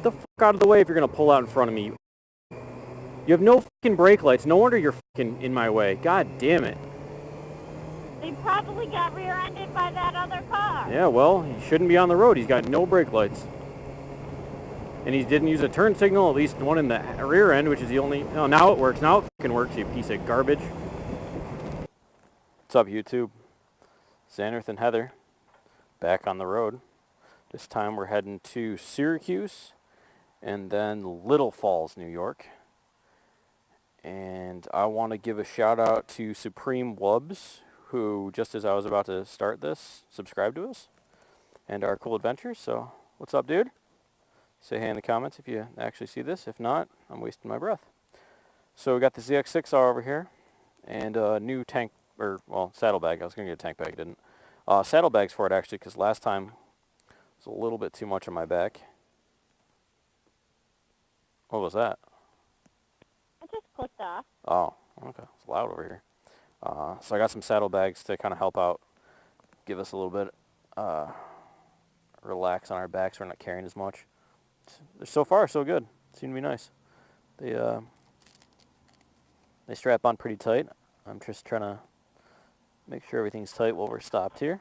the fuck out of the way if you're going to pull out in front of me. You have no fucking brake lights. No wonder you're fucking in my way. God damn it. They probably got rear-ended by that other car. Yeah, well, he shouldn't be on the road. He's got no brake lights. And he didn't use a turn signal, at least one in the rear end, which is the only... Oh, now it works. Now it fucking works, you piece of garbage. What's up, YouTube? Zanrith and Heather, back on the road. This time we're heading to Syracuse and then Little Falls, New York. And I want to give a shout out to Supreme Wubs, who, just as I was about to start this, subscribed to us and our cool adventures. So, what's up, dude? Say hey in the comments if you actually see this. If not, I'm wasting my breath. So we got the ZX-6R over here and a new tank, or, well, saddlebag. I was going to get a tank bag, didn't. Saddlebags for it, actually, because last time it was a little bit too much on my back. What was that? I just clicked off. Oh, okay. It's loud over here. So I got some saddlebags to kind of help out, give us a little bit relax on our backs. We're not carrying as much. They're so far so good. Seem to be nice. They strap on pretty tight. I'm just trying to make sure everything's tight while we're stopped here.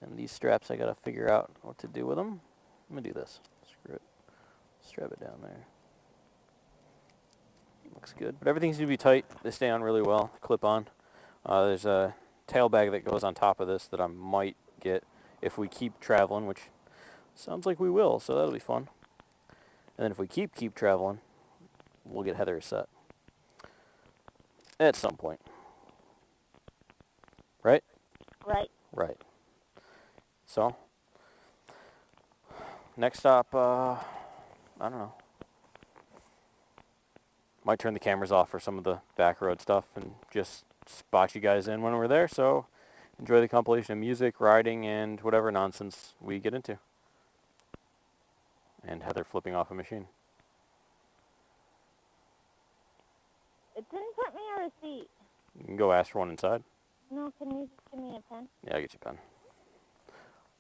And these straps, I gotta figure out what to do with them. I'm gonna do this. Screw it. Strap it down there. Looks good. But everything's gonna be tight. They stay on really well. Clip on. There's a tail bag that goes on top of this that I might get if we keep traveling, which sounds like we will, so that'll be fun. And then if we keep traveling, we'll get Heather a set. At some point. Right? Right. Right. So, next stop, I don't know. Might turn the cameras off for some of the back road stuff and just spot you guys in when we're there. So, enjoy the compilation of music, riding, and whatever nonsense we get into. And Heather flipping off a machine. It didn't put me a receipt. You can go ask for one inside. No, can you just give me a pen? Yeah, I'll get you a pen.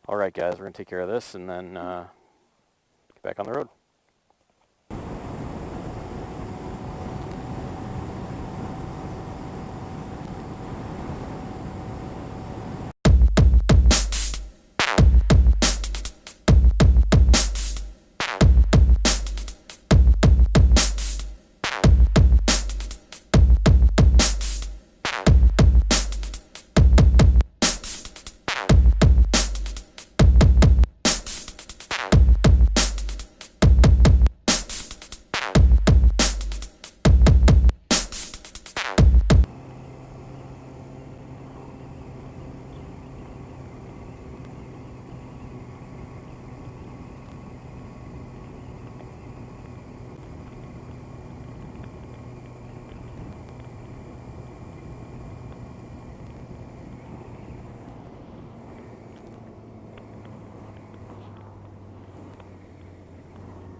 Alright guys, we're going to take care of this and then get back on the road.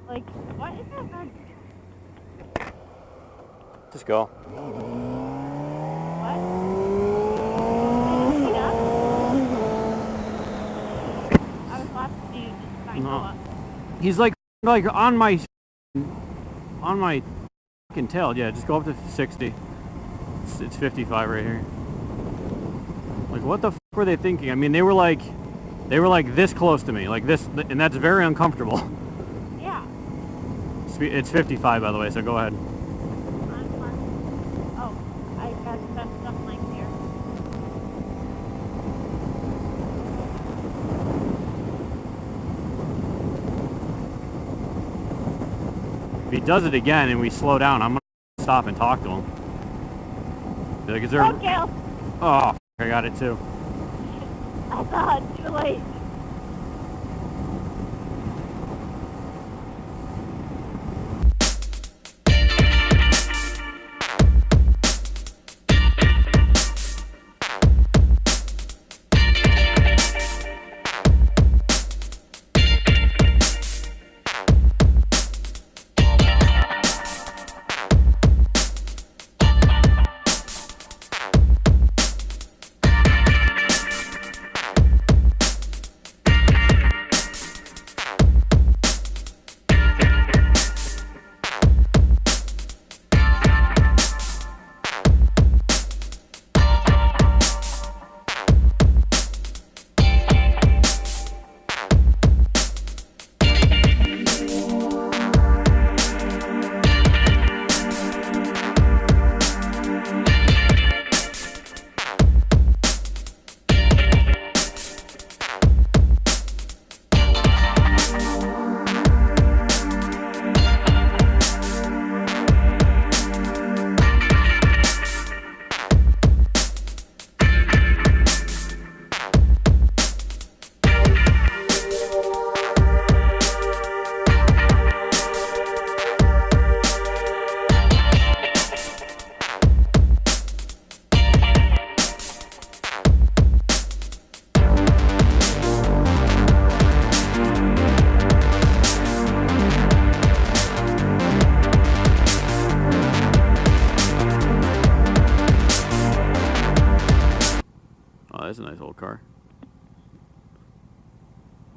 Like, what is that? Just go. What? I was watching you just try and go up. He's like on my fucking tail. Yeah, just go up to 60. It's 55 right here. Like, what the fuck were they thinking? I mean, they were like this close to me, like this, and that's very uncomfortable. Yeah. It's 55, by the way, so go ahead. Oh, I got stuff like here. If he does it again and we slow down, I'm gonna stop and talk to him. Be like, is there? Okay. Oh, I got it too. I thought too late.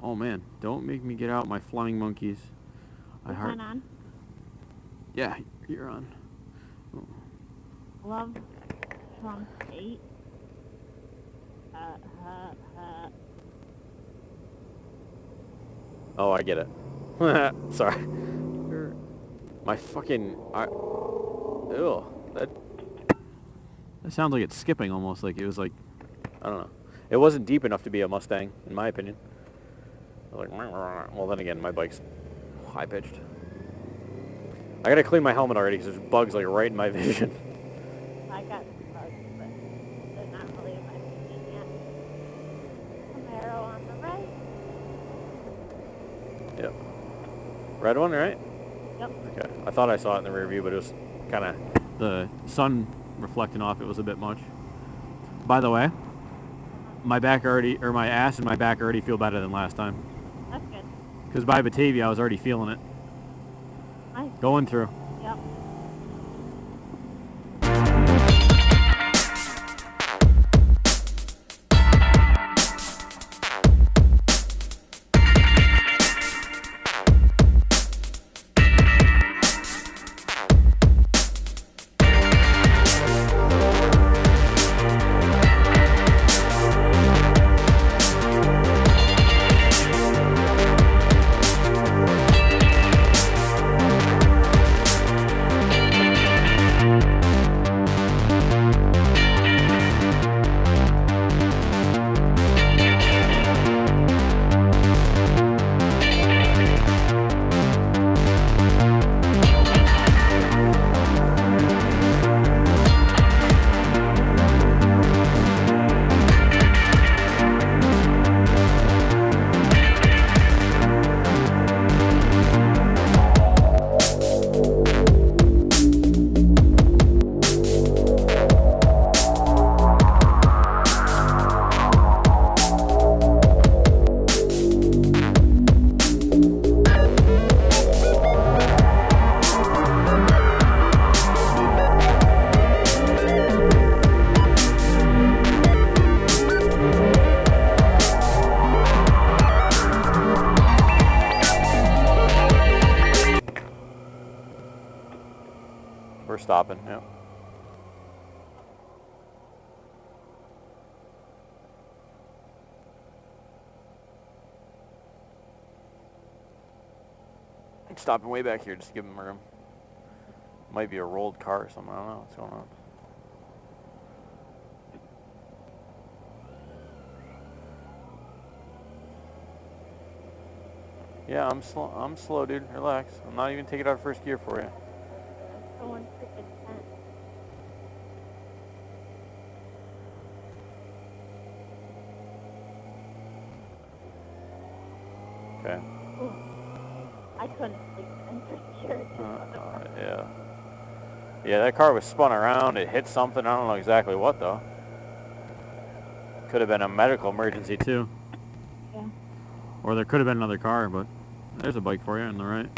Oh man, don't make me get out my flying monkeys. Is mine on? Yeah, you're on. Love Trump 8. Oh, I get it. Sorry. My fucking... Ew. That sounds like it's skipping almost, like it was like... I don't know. It wasn't deep enough to be a Mustang, in my opinion. Like, well, then again, my bike's high-pitched. I gotta clean my helmet already because there's bugs like right in my vision. I got bugs, but they're not really in my vision yet. Camaro on the right. Yep. Red one, right? Yep. Okay. I thought I saw it in the rear view, but it was kind of... The sun reflecting off it was a bit much. By the way, my back already... Or my ass and my back already feel better than last time. That's good. Because by Batavia, I was already feeling it. Nice. Going through. Yep. We're stopping, yeah. Stopping way back here just to give them room. Might be a rolled car or something, I don't know what's going on. Yeah, I'm slow, dude. Relax. I'm not even taking out first gear for you. Going freaking 10. Okay. Ooh. I couldn't sleep in for sure. Yeah. Yeah, that car was spun around. It hit something. I don't know exactly what, though. Could have been a medical emergency, too. Yeah. Or there could have been another car, but there's a bike for you on the right.